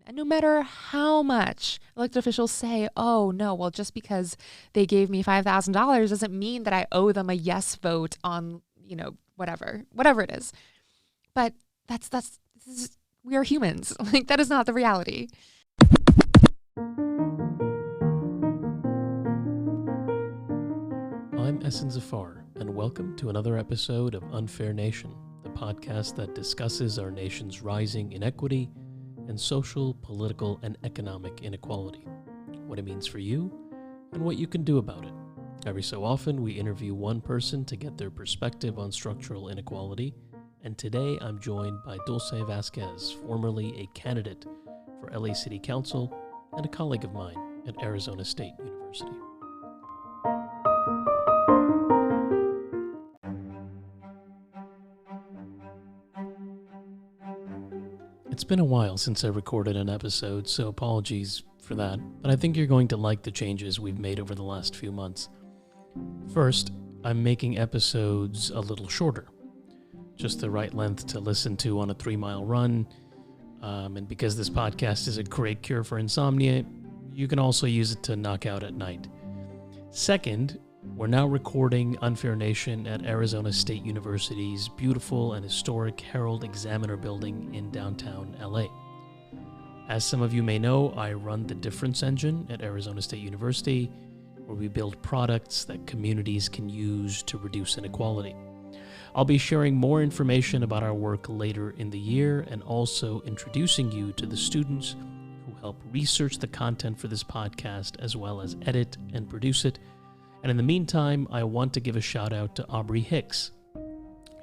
And no matter how much elected officials say, oh, no, well, just because they gave me $5,000 doesn't mean that I owe them a yes vote on, whatever it is. But we are humans. Like, that is not the reality. I'm Essen Zafar, and welcome to another episode of Unfair Nation, the podcast that discusses our nation's rising inequity and social, political, and economic inequality, what it means for you, and what you can do about it. Every so often, we interview one person to get their perspective on structural inequality, and today I'm joined by Dulce Vasquez, formerly a candidate for LA City Council and a colleague of mine at Arizona State University. It's been a while since I recorded an episode, so apologies for that, but I think you're going to like the changes we've made over the last few months. First, I'm making episodes a little shorter, just the right length to listen to on a 3-mile run, and because this podcast is a great cure for insomnia, you can also use it to knock out at night. Second, we're now recording Unfair Nation at Arizona State University's beautiful and historic Herald Examiner Building in downtown LA. As some of you may know, I run the Difference Engine at Arizona State University, where we build products that communities can use to reduce inequality. I'll be sharing more information about our work later in the year and also introducing you to the students who help research the content for this podcast as well as edit and produce it. And in the meantime, I want to give a shout out to Aubrey Hicks.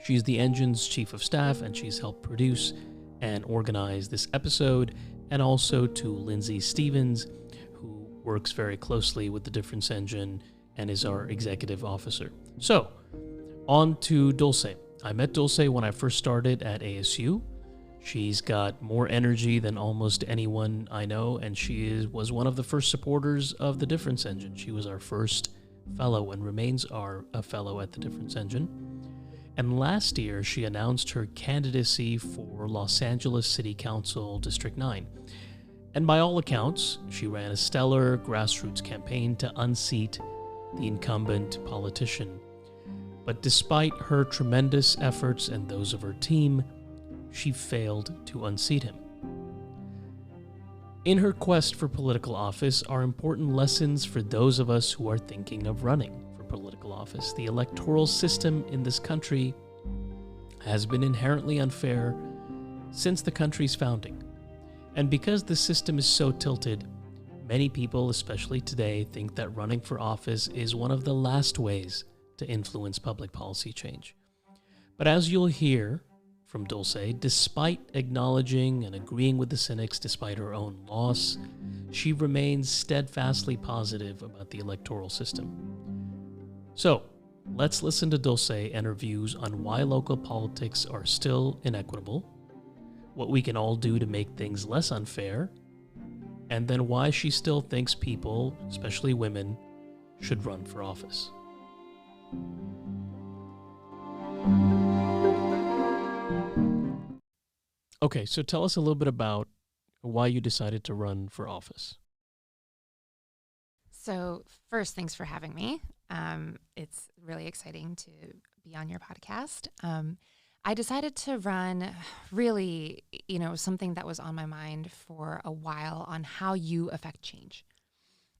She's the Engine's chief of staff, and she's helped produce and organize this episode, and also to Lindsay Stevens, who works very closely with the Difference Engine and is our executive officer. So, on to Dulce. I met Dulce when I first started at ASU. She's got more energy than almost anyone I know, and she was one of the first supporters of the Difference Engine. She was our first fellow and remains a fellow at the Difference Engine. And last year, she announced her candidacy for Los Angeles City Council District 9. And by all accounts, she ran a stellar grassroots campaign to unseat the incumbent politician. But despite her tremendous efforts and those of her team, she failed to unseat him. In her quest for political office are important lessons for those of us who are thinking of running for political office. The electoral system in this country has been inherently unfair since the country's founding. And because the system is so tilted, many people, especially today, think that running for office is one of the last ways to influence public policy change. But as you'll hear from Dulce, despite acknowledging and agreeing with the cynics despite her own loss, she remains steadfastly positive about the electoral system. So, let's listen to Dulce and her views on why local politics are still inequitable, what we can all do to make things less unfair, and then why she still thinks people, especially women, should run for office. Okay, so tell us a little bit about why you decided to run for office. So first, thanks for having me. It's really exciting to be on your podcast. I decided to run really, something that was on my mind for a while on how you affect change.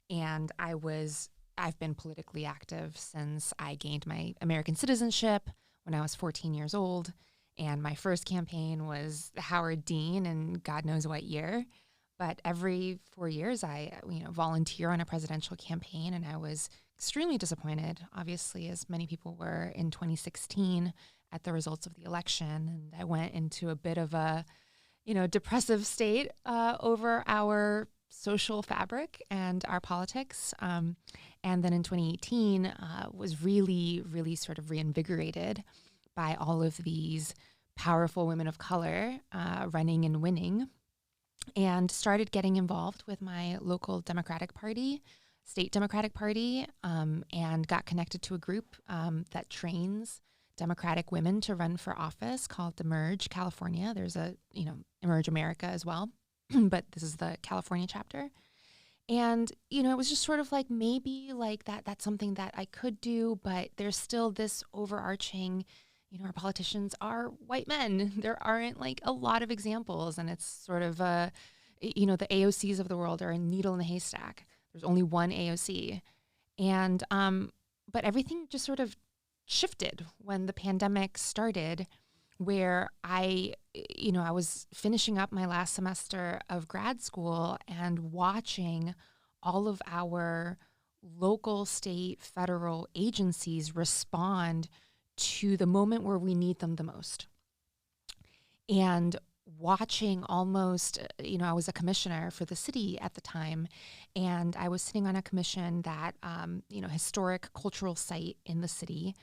And I've been politically active since I gained my American citizenship when I was 14 years old. And my first campaign was Howard Dean, and God knows what year. But every 4 years, I volunteer on a presidential campaign, and I was extremely disappointed, obviously, as many people were in 2016 at the results of the election. And I went into a bit of a, depressive state over our social fabric and our politics. And then in 2018, was really, really sort of reinvigorated by all of these powerful women of color running and winning, and started getting involved with my local Democratic Party, state Democratic Party, and got connected to a group that trains Democratic women to run for office called Emerge California. There's a, Emerge America as well. but this is the California chapter. And, it was just sort of like maybe like that's something that I could do, but there's still this overarching, our politicians are white men. There aren't like a lot of examples. And it's sort of, the AOCs of the world are a needle in the haystack. There's only one AOC. And, but everything just sort of shifted when the pandemic started, where I was finishing up my last semester of grad school and watching all of our local, state, federal agencies respond to the moment where we need them the most. And watching almost, I was a commissioner for the city at the time, and I was sitting on a commission that, historic cultural site in the city,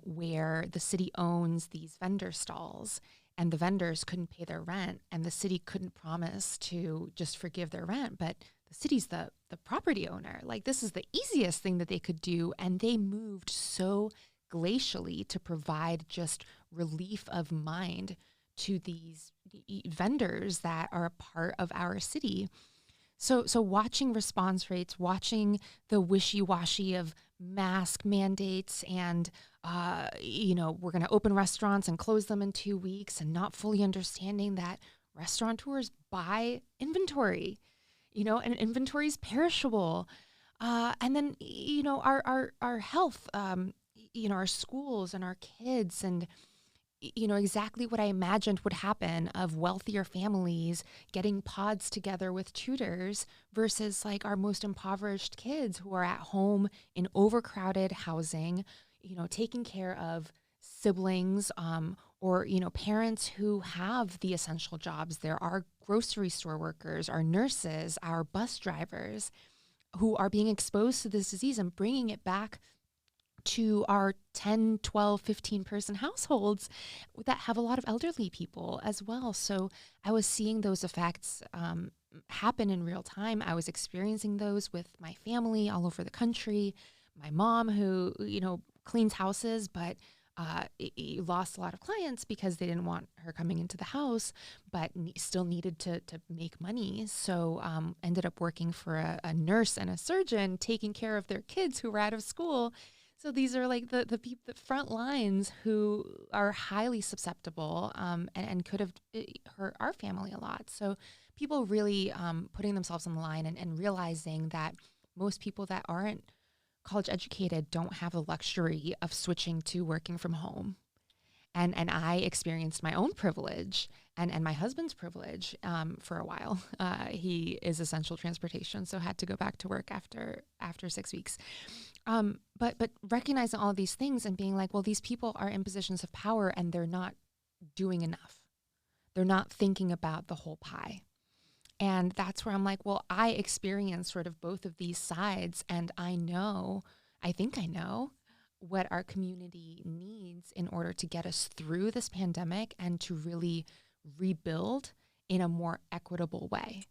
where the city owns these vendor stalls, and the vendors couldn't pay their rent, and the city couldn't promise to just forgive their rent, but the city's the property owner. Like, this is the easiest thing that they could do, and they moved so glacially to provide just relief of mind to these vendors that are a part of our city. So watching response rates, watching the wishy-washy of mask mandates and, we're going to open restaurants and close them in 2 weeks, and not fully understanding that restaurateurs buy inventory, and inventory is perishable. And then, our health, our schools and our kids, and exactly what I imagined would happen of wealthier families getting pods together with tutors versus like our most impoverished kids who are at home in overcrowded housing, taking care of siblings, or, parents who have the essential jobs. There are grocery store workers, our nurses, our bus drivers who are being exposed to this disease and bringing it back to our 10, 12, 15 person households that have a lot of elderly people as well. So I was seeing those effects happen in real time. I was experiencing those with my family all over the country. My mom, who, cleans houses, but lost a lot of clients because they didn't want her coming into the house, but still needed to make money. So ended up working for a nurse and a surgeon, taking care of their kids who were out of school. So these are like the front lines who are highly susceptible, and could have hurt our family a lot. So people really putting themselves on the line and realizing that most people that aren't college educated don't have the luxury of switching to working from home. And I experienced my own privilege and my husband's privilege for a while. He is essential transportation, so had to go back to work after 6 weeks. But recognizing all of these things and being like, well, these people are in positions of power and they're not doing enough. They're not thinking about the whole pie. And that's where I'm like, well, I experience sort of both of these sides, and I think I know what our community needs in order to get us through this pandemic and to really rebuild in a more equitable way.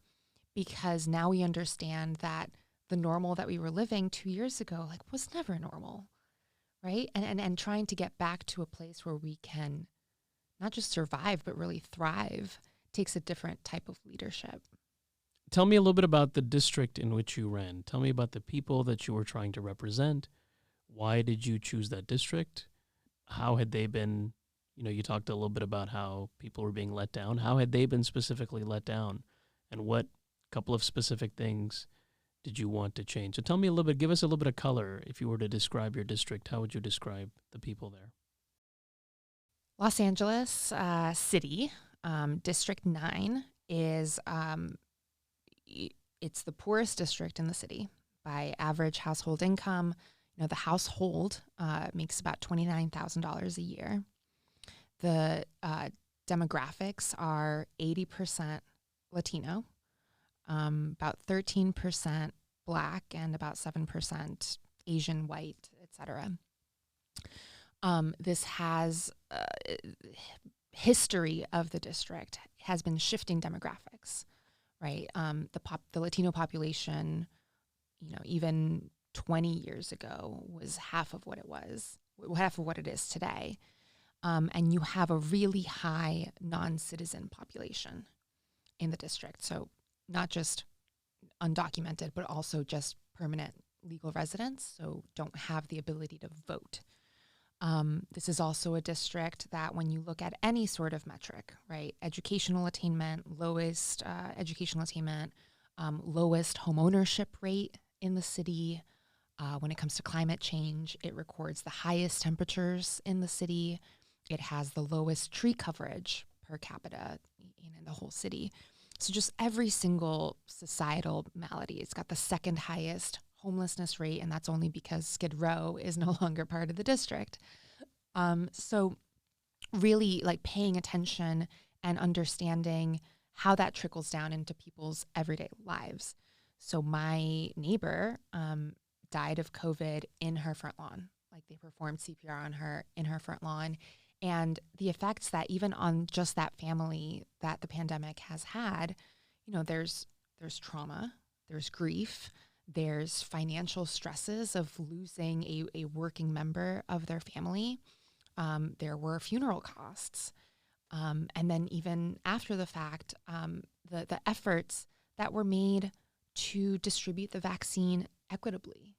Because now we understand that the normal that we were living 2 years ago, like, was never normal, right? And trying to get back to a place where we can not just survive, but really thrive takes a different type of leadership. Tell me a little bit about the district in which you ran. Tell me about the people that you were trying to represent. Why did you choose that district? How had they been, you talked a little bit about how people were being let down. How had they been specifically let down? And what couple of specific things did you want to change? So tell me a little bit, give us a little bit of color. If you were to describe your district, how would you describe the people there? Los Angeles City, District 9 is, it's the poorest district in the city by average household income. The household makes about $29,000 a year. The demographics are 80% Latino, about 13% Black, and about 7% Asian, white, etc. This has history of the district has been shifting demographics, right? The Latino population, even 20 years ago was half of what it is today. And you have a really high non-citizen population. in the district. So not just undocumented, but also just permanent legal residents, so don't have the ability to vote. This is also a district that when you look at any sort of metric, right, educational attainment, lowest educational attainment, lowest home ownership rate in the city. When it comes to climate change, it records the highest temperatures in the city. It has the lowest tree coverage per capita in the whole city. So just every single societal malady. It's got the second highest homelessness rate, and that's only because Skid Row is no longer part of the district. So really like paying attention and understanding how that trickles down into people's everyday lives. So my neighbor died of COVID in her front lawn. Like they performed CPR on her in her front lawn. And the effects that even on just that family that the pandemic has had, there's trauma, there's grief, there's financial stresses of losing a working member of their family. There were funeral costs. And then even after the fact, the efforts that were made to distribute the vaccine equitably,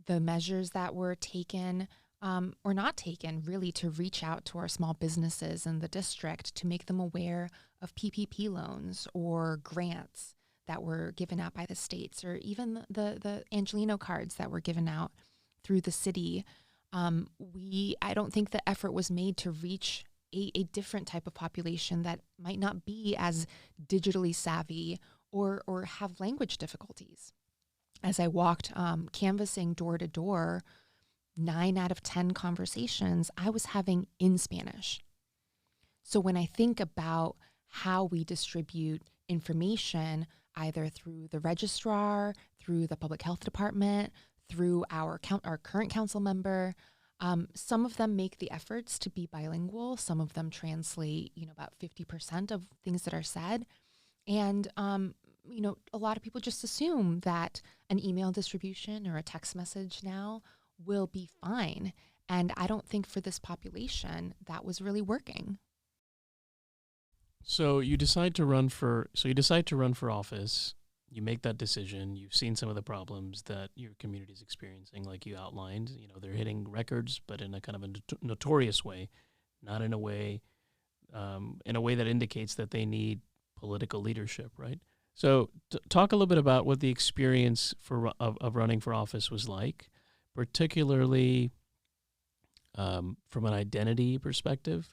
the measures that were taken or not taken really to reach out to our small businesses in the district to make them aware of PPP loans or grants that were given out by the states, or even the Angelino cards that were given out through the city. I don't think the effort was made to reach a different type of population that might not be as digitally savvy or have language difficulties. As I walked canvassing door to door, 9 out of 10 conversations I was having in Spanish. So when I think about how we distribute information, either through the registrar, through the public health department, through our current council member, some of them make the efforts to be bilingual. Some of them translate, about 50% of things that are said. And, a lot of people just assume that an email distribution or a text message now will be fine. And I don't think for this population that was really working. So you decide to run for office. You make that decision. You've seen some of the problems that your community is experiencing, like you outlined. They're hitting records, but in a kind of a notorious way, not in a way that indicates that they need political leadership, right? So talk a little bit about what the experience of running for office was like, particularly from an identity perspective,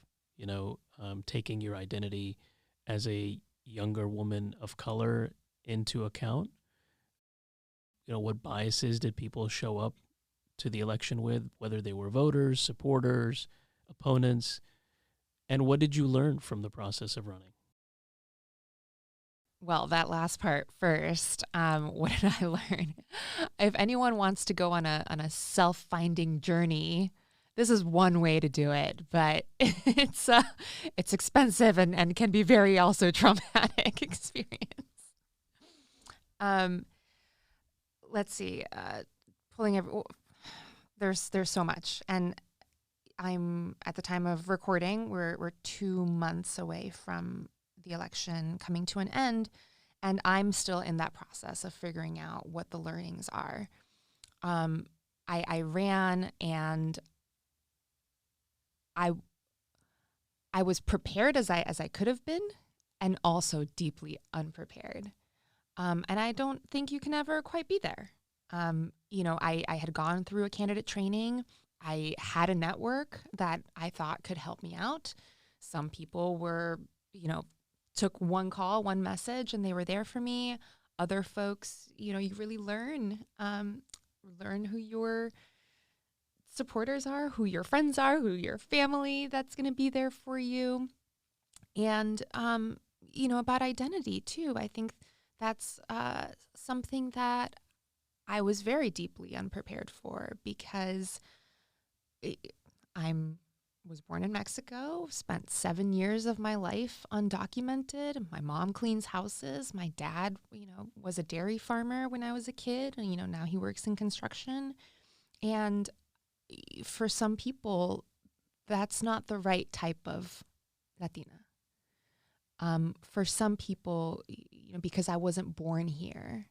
taking your identity as a younger woman of color into account. What biases did people show up to the election with, whether they were voters, supporters, opponents, and what did you learn from the process of running? Well, that last part first, what did I learn? If anyone wants to go on a self-finding journey, this is one way to do it, but it's expensive and can be very also traumatic experience. Let's see, there's so much, and I'm at the time of recording, we're 2 months away from the election coming to an end, and I'm still in that process of figuring out what the learnings are. I ran, and I was prepared as I could have been, and also deeply unprepared. And I don't think you can ever quite be there. I had gone through a candidate training. I had a network that I thought could help me out. Some people were, took one call, one message, and they were there for me. Other folks, you really learn who your supporters are, who your friends are, who your family that's going to be there for you. And, about identity too. I think that's something that I was very deeply unprepared for, because I was born in Mexico, spent 7 years of my life undocumented. My mom cleans houses. My dad, was a dairy farmer when I was a kid, and, now he works in construction. And for some people, that's not the right type of Latina. For some people, because I wasn't born here,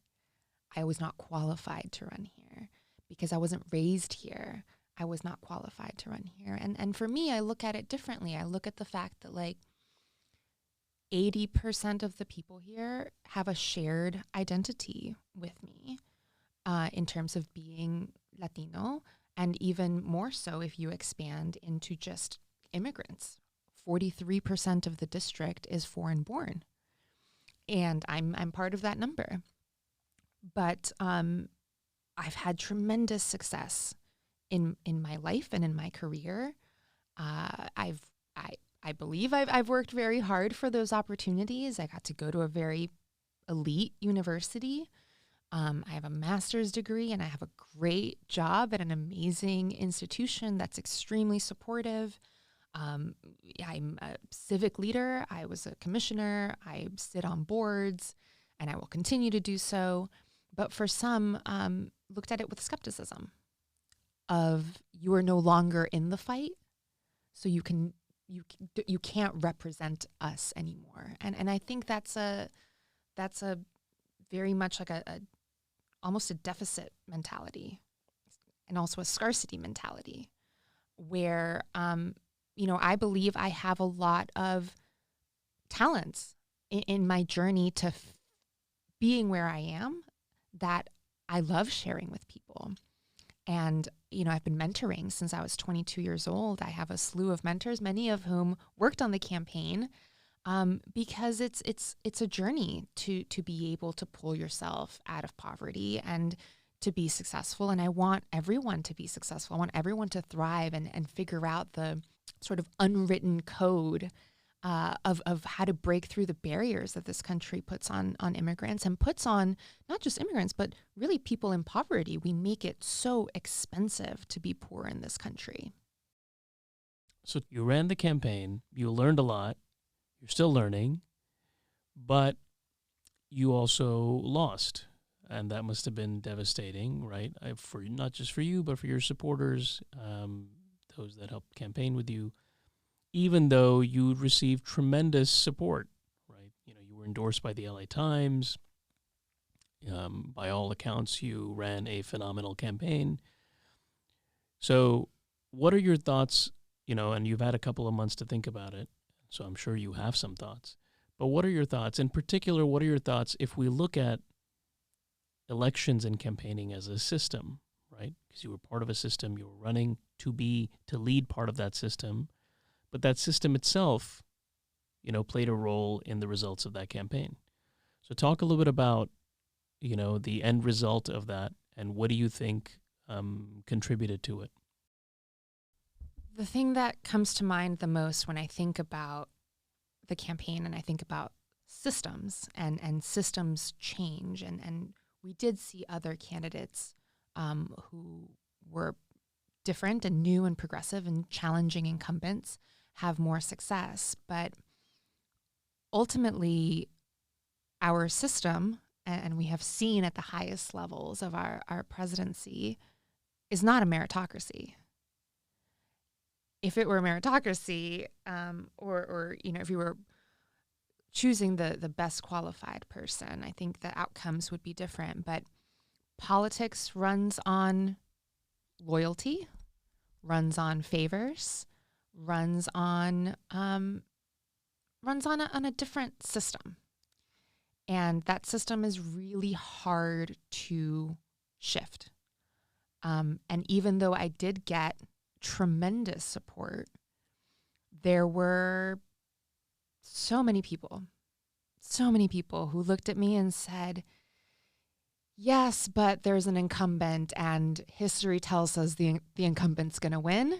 I was not qualified to run here. Because I wasn't raised here, I was not qualified to run here. And for me, I look at it differently. I look at the fact that like 80% of the people here have a shared identity with me in terms of being Latino, and even more so if you expand into just immigrants. 43% of the district is foreign born, and I'm part of that number. But I've had tremendous success in my life and in my career. I believe I've worked very hard for those opportunities. I got to go to a very elite university. I have a master's degree, and I have a great job at an amazing institution that's extremely supportive. I'm a civic leader. I was a commissioner. I sit on boards, and I will continue to do so. But for some, looked at it with skepticism of you are no longer in the fight, so you can't represent us anymore. And I think that's a very much like a almost a deficit mentality, and also a scarcity mentality, where I believe I have a lot of talents in my journey to being where I am that I love sharing with people. And, I've been mentoring since I was 22 years old. I have a slew of mentors, many of whom worked on the campaign, because it's a journey to be able to pull yourself out of poverty and to be successful. And I want everyone to be successful. I want everyone to thrive and figure out the sort of unwritten code of how to break through the barriers that this country puts on immigrants, and puts on not just immigrants, but really people in poverty. We make it so expensive to be poor in this country. So you ran the campaign, you learned a lot, you're still learning, but you also lost. And that must have been devastating, right? For not just for you, but for your supporters, those that helped campaign with you, even though you received tremendous support, right? You were endorsed by the LA Times. By all accounts, you ran a phenomenal campaign. So what are your thoughts, and you've had a couple of months to think about it, so I'm sure you have some thoughts. But what are your thoughts? In particular, what are your thoughts if we look at elections and campaigning as a system, right? Because you were part of a system, you were running to lead part of that system. But that system itself, played a role in the results of that campaign. So talk a little bit about, the end result of that, and what do you think contributed to it? The thing that comes to mind the most when I think about the campaign and I think about systems and systems change, and we did see other candidates who were different and new and progressive and challenging incumbents have more success. But ultimately, our system, and we have seen at the highest levels of our presidency, is not a meritocracy. If it were a meritocracy, or if you were choosing the best qualified person, I think the outcomes would be different. But politics runs on loyalty, runs on favors, runs on a different system, and that system is really hard to shift. And even though I did get tremendous support, there were so many people who looked at me and said, yes, but there's an incumbent, and history tells us the incumbent's going to win,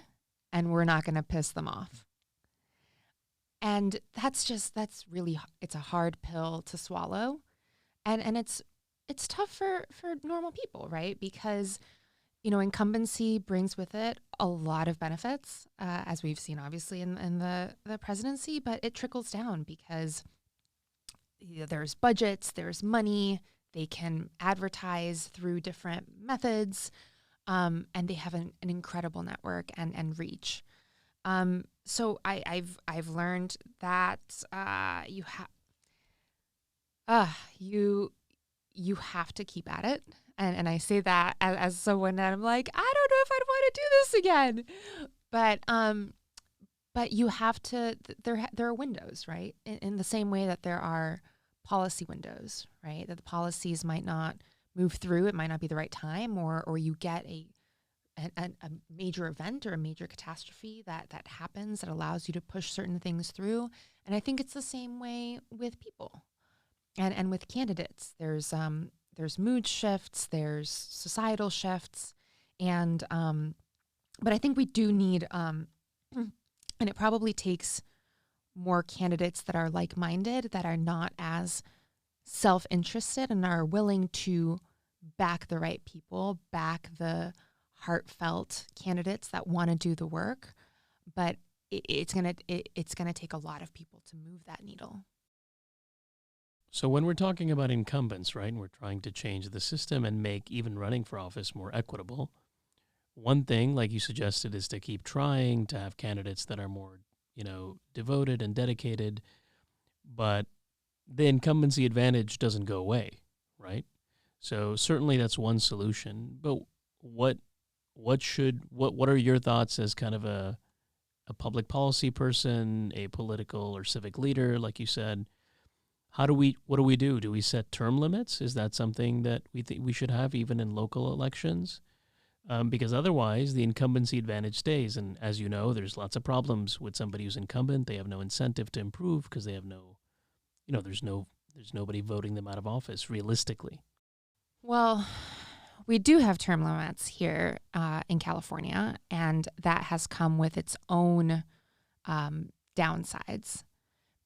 and we're not going to piss them off. And that's really, it's a hard pill to swallow. And it's tough for normal people, right? Because, incumbency brings with it a lot of benefits, as we've seen, obviously, in the presidency, but it trickles down because there's budgets, there's money, they can advertise through different methods, and they have an incredible network and reach. So I've learned that you have to keep at it. And I say that as someone that I'm like, I don't know if I'd want to do this again. But you have to, there are windows, right? In the same way that there are policy windows, right? That the policies might not move through, it might not be the right time, or you get a major event or a major catastrophe that happens that allows you to push certain things through. And I think it's the same way with people and with candidates. There's mood shifts, there's societal shifts, and but I think we do need and it probably takes more candidates that are like-minded, that are not as self-interested and are willing to back the right people, back the heartfelt candidates that want to do the work. But it's gonna take a lot of people to move that needle. So when we're talking about incumbents, right, and we're trying to change the system and make even running for office more equitable, one thing, like you suggested, is to keep trying to have candidates that are more, devoted and dedicated. But the incumbency advantage doesn't go away, right? So certainly that's one solution. But what are your thoughts as kind of a public policy person, a political or civic leader, like you said? What do we do? Do we set term limits? Is that something that we think we should have even in local elections? Because otherwise the incumbency advantage stays. And as you know, there's lots of problems with somebody who's incumbent. They have no incentive to improve because they have no, there's nobody voting them out of office realistically. Well, we do have term limits here in California, and that has come with its own downsides,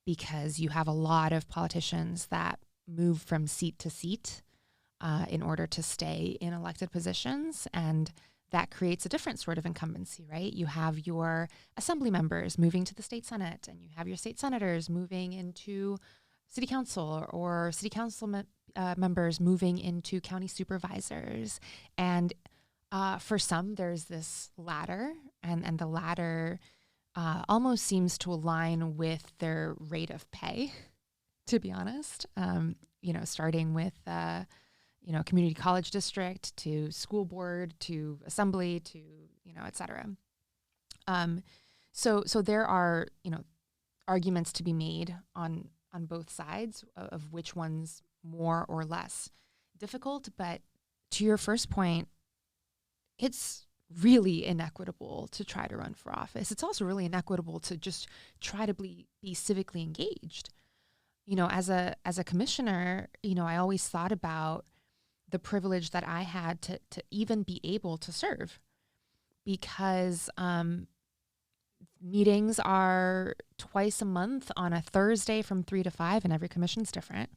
because you have a lot of politicians that move from seat to seat in order to stay in elected positions. And that creates a different sort of incumbency, right? You have your assembly members moving to the state senate, and you have your state senators moving into city council, or city council members moving into county supervisors. And for some, there's this ladder, and the ladder almost seems to align with their rate of pay, to be honest. Starting with community college district to school board to assembly to et cetera. So there are arguments to be made on both sides of which one's more or less difficult. But to your first point, it's really inequitable to try to run for office. It's also really inequitable to just try to be civically engaged. As a commissioner, I always thought about the privilege that I had to even be able to serve, because meetings are twice a month on a Thursday from 3 to 5, and every commission's different.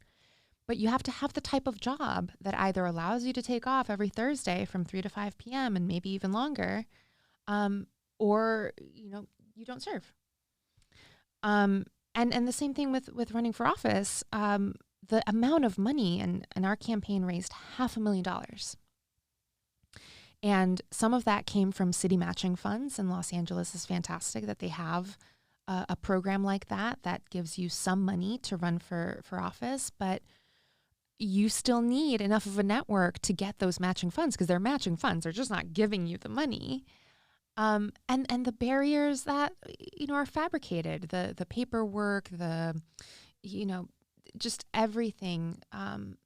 But you have to have the type of job that either allows you to take off every Thursday from 3 to 5 p.m. and maybe even longer, or you don't serve. And the same thing with running for office. The amount of money, and our campaign raised $500,000. And some of that came from city matching funds, and Los Angeles is fantastic that they have a program like that gives you some money to run for office, but you still need enough of a network to get those matching funds, because they're matching funds. They're just not giving you the money. And the barriers that, are fabricated, the paperwork, just everything. And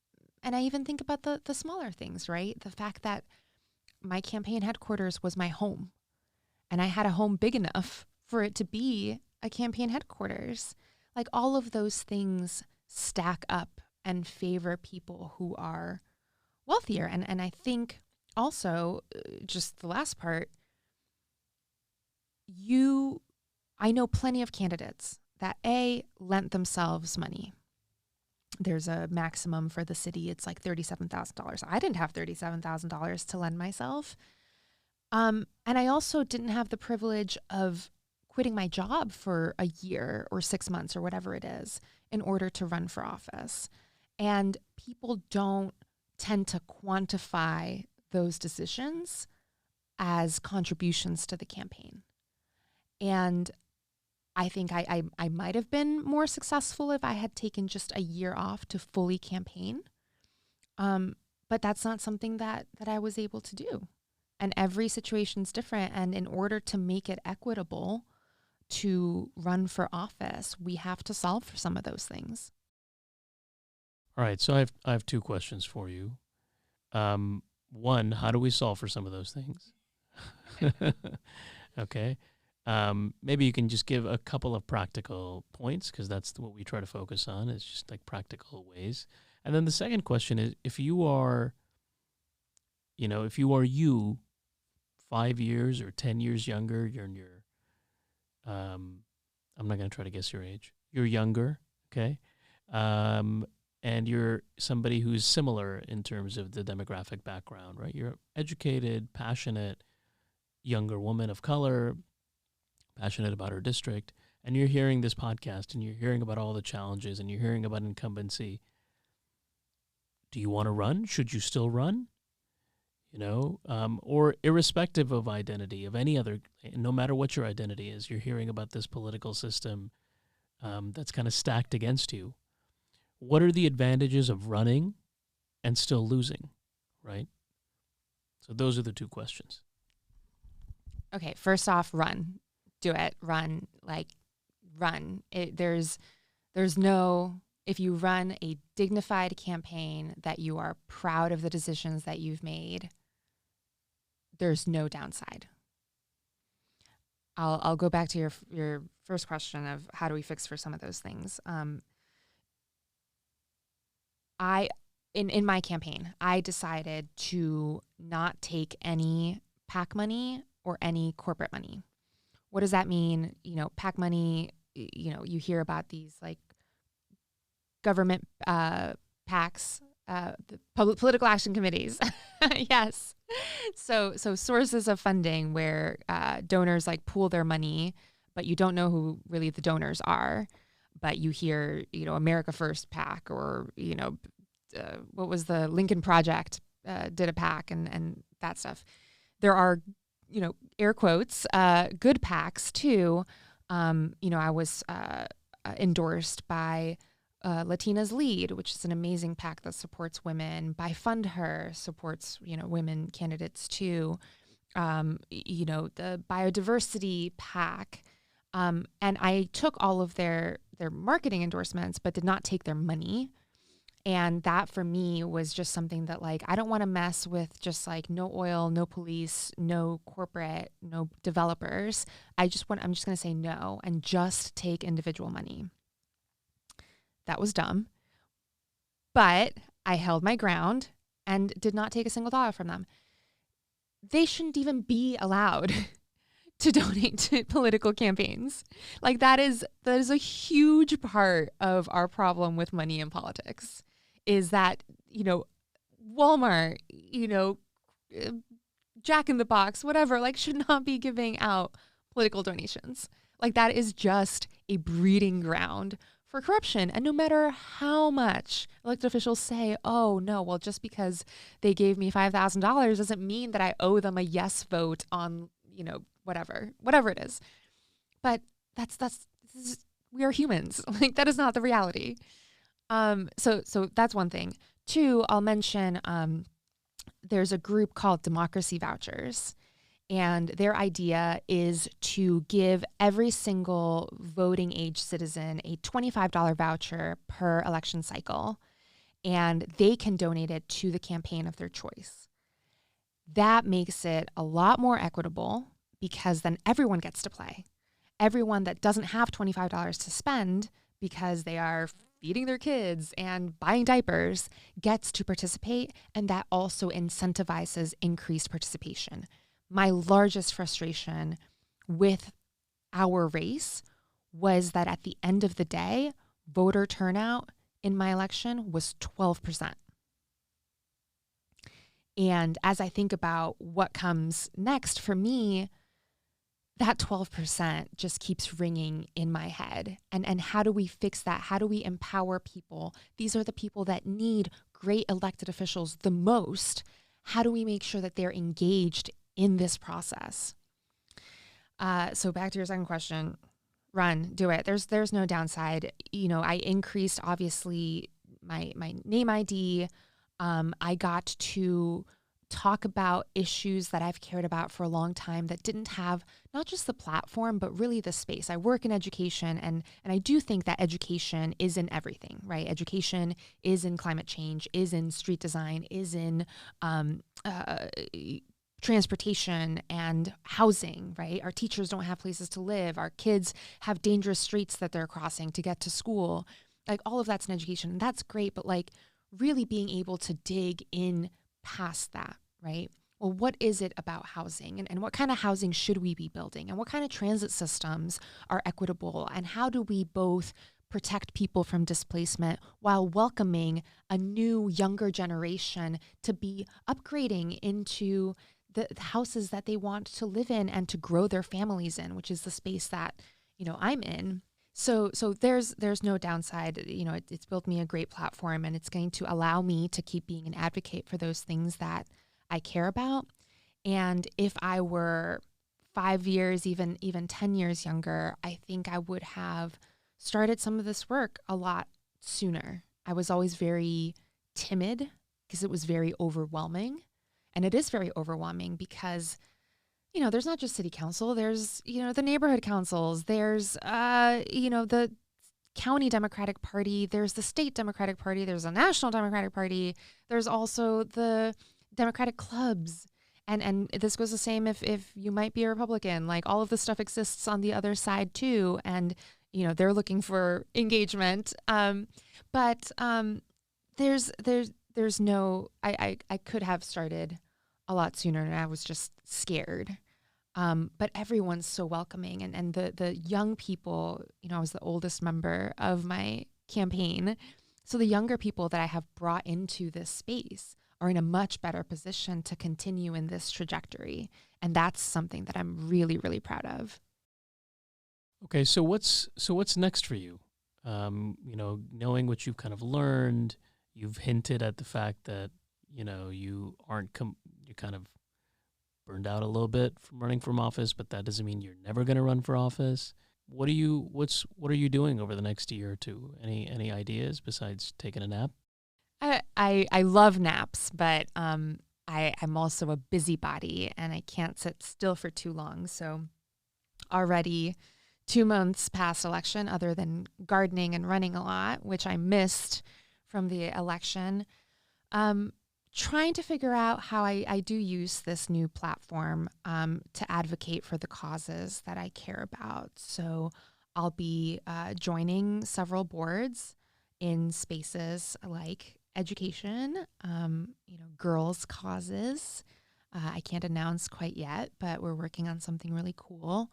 I even think about the smaller things, right? The fact that my campaign headquarters was my home, and I had a home big enough for it to be a campaign headquarters. Like, all of those things stack up and favor people who are wealthier. And I think also, just the last part, I know plenty of candidates that lent themselves money. There's a maximum for the city. It's like $37,000. I didn't have $37,000 to lend myself. And I also didn't have the privilege of quitting my job for a year or 6 months or whatever it is in order to run for office. And people don't tend to quantify those decisions as contributions to the campaign. And I think I might have been more successful if I had taken just a year off to fully campaign. But that's not something that I was able to do. And every situation's different. And in order to make it equitable to run for office, we have to solve for some of those things. All right, so I have two questions for you. One, how do we solve for some of those things? Okay. Maybe you can just give a couple of practical points, because that's what we try to focus on, is just like practical ways. And then the second question is, if you are you 5 years or 10 years younger, you're in your, I'm not going to try to guess your age. You're younger, okay? And you're somebody who's similar in terms of the demographic background, right? You're educated, passionate, younger woman of color, passionate about her district, and you're hearing this podcast and you're hearing about all the challenges and you're hearing about incumbency. Do you want to run? Should you still run? Or irrespective of identity, of any other, no matter what your identity is, you're hearing about this political system that's kind of stacked against you. What are the advantages of running and still losing, right? So those are the two questions. Okay, first off, run. Do it. Run. Run. There's no, if you run a dignified campaign that you are proud of the decisions that you've made, there's no downside. I'll go back to your first question of how do we fix for some of those things. In my campaign, I decided to not take any PAC money or any corporate money. What does that mean? PAC money, you hear about these like government PACs, the political action committees. Yes. So sources of funding where donors like pool their money, but you don't know who really the donors are. But you hear, America First PAC, or, what was the Lincoln Project did a PAC and that stuff. There are, air quotes, good PACs too. I was endorsed by Latinas Lead, which is an amazing PAC that supports women. By Fund Her supports, women candidates too. The biodiversity PAC. And I took all of their marketing endorsements, but did not take their money. And that for me was just something that like, I don't want to mess with just like no oil, no police, no corporate, no developers. I'm just going to say no and just take individual money. That was dumb. But I held my ground and did not take a single dollar from them. They shouldn't even be allowed to donate to political campaigns. Like that is a huge part of our problem with money in politics, is that, Walmart, Jack in the Box, whatever, like should not be giving out political donations. Like that is just a breeding ground for corruption. And no matter how much elected officials say, oh no, well, just because they gave me $5,000 doesn't mean that I owe them a yes vote on, whatever it is. But we are humans. Like that is not the reality. So that's one thing. Two, I'll mention, there's a group called Democracy Vouchers, and their idea is to give every single voting age citizen a $25 voucher per election cycle, and they can donate it to the campaign of their choice. That makes it a lot more equitable because then everyone gets to play. Everyone that doesn't have $25 to spend because they are feeding their kids and buying diapers gets to participate, and that also incentivizes increased participation. My largest frustration with our race was that at the end of the day, voter turnout in my election was 12%. And as I think about what comes next for me, that 12% just keeps ringing in my head. And how do we fix that? How do we empower people? These are the people that need great elected officials the most. How do we make sure that they're engaged in this process? So back to your second question, run, do it. There's no downside. You know, I increased obviously my name ID. I got to talk about issues that I've cared about for a long time that didn't have not just the platform, but really the space. I work in education, and I do think that education is in everything, right? Education is in climate change, is in street design, is in transportation and housing, right? Our teachers don't have places to live. Our kids have dangerous streets that they're crossing to get to school. Like all of that's in education. And that's great, but like really being able to dig in past that, right? Well, what is it about housing, and what kind of housing should we be building, and what kind of transit systems are equitable, and how do we both protect people from displacement while welcoming a new younger generation to be upgrading into the houses that they want to live in and to grow their families in, which is the space that, you know, I'm in. So there's no downside. You know, it's built me a great platform, and it's going to allow me to keep being an advocate for those things that I care about. And if I were 5 years, even 10 years younger, I think I would have started some of this work a lot sooner. I was always very timid because it was very overwhelming. And it is very overwhelming because, you know, there's not just city council, there's, you know, the neighborhood councils, there's, you know, the county Democratic Party, there's the state Democratic Party, there's a national Democratic Party, there's also the Democratic clubs. And this goes the same if you might be a Republican. Like all of this stuff exists on the other side too. And, you know, they're looking for engagement. But there's no, I could have started a lot sooner, and I was just scared. But everyone's so welcoming, and the young people, you know, I was the oldest member of my campaign. So the younger people that I have brought into this space are in a much better position to continue in this trajectory. And that's something that I'm really, really proud of. Okay, so what's next for you? You know, knowing what you've kind of learned, you've hinted at the fact that, you know, you aren't you're kind of burned out a little bit from running for office, but that doesn't mean you're never going to run for office. What are you doing over the next year or two? Any ideas besides taking a nap? I love naps, but I'm also a busybody, and I can't sit still for too long. So already 2 months past election, other than gardening and running a lot, which I missed from the election, trying to figure out how I do use this new platform to advocate for the causes that I care about. So I'll be joining several boards in spaces like education, you know, girls' causes. I can't announce quite yet, but we're working on something really cool.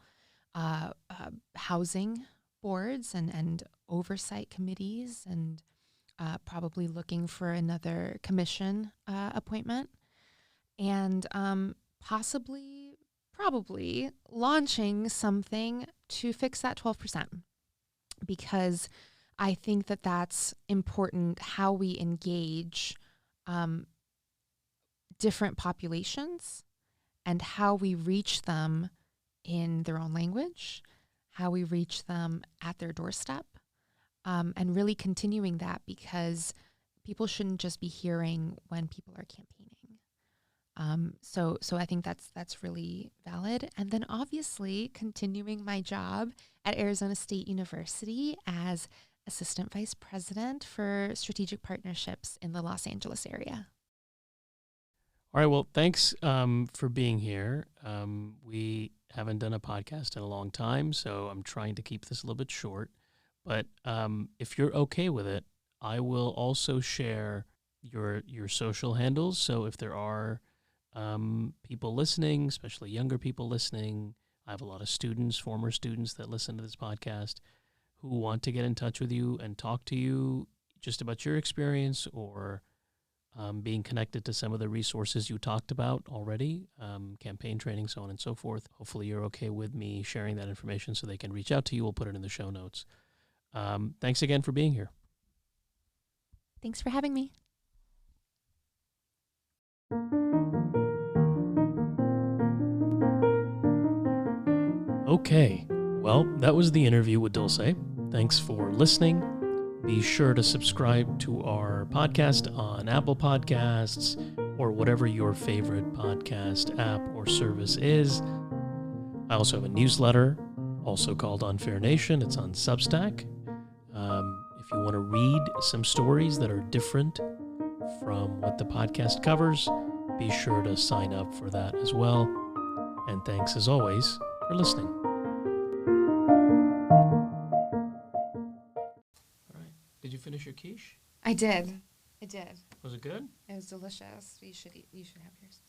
Housing boards and oversight committees, and probably looking for another commission appointment, and probably launching something to fix that 12%, because I think that that's important, how we engage different populations and how we reach them in their own language, how we reach them at their doorstep, and really continuing that, because people shouldn't just be hearing when people are campaigning. So I think that's really valid. And then obviously continuing my job at Arizona State University as Assistant Vice President for Strategic Partnerships in the Los Angeles area. All right. Well, thanks for being here. We haven't done a podcast in a long time, so I'm trying to keep this a little bit short. But if you're okay with it, I will also share your social handles. So if there are people listening, especially younger people listening, I have a lot of students, former students that listen to this podcast who want to get in touch with you and talk to you just about your experience, or being connected to some of the resources you talked about already, campaign training, so on and so forth. Hopefully you're okay with me sharing that information so they can reach out to you. We'll put it in the show notes. Thanks again for being here. Thanks for having me. Okay, well, that was the interview with Dulce. Thanks for listening. Be sure to subscribe to our podcast on Apple Podcasts or whatever your favorite podcast app or service is. I also have a newsletter, also called UnfairNation. It's on Substack. If you want to read some stories that are different from what the podcast covers, be sure to sign up for that as well. And thanks as always for listening. All right. Did you finish your quiche? I did. Was it good? It was delicious. You should have yours.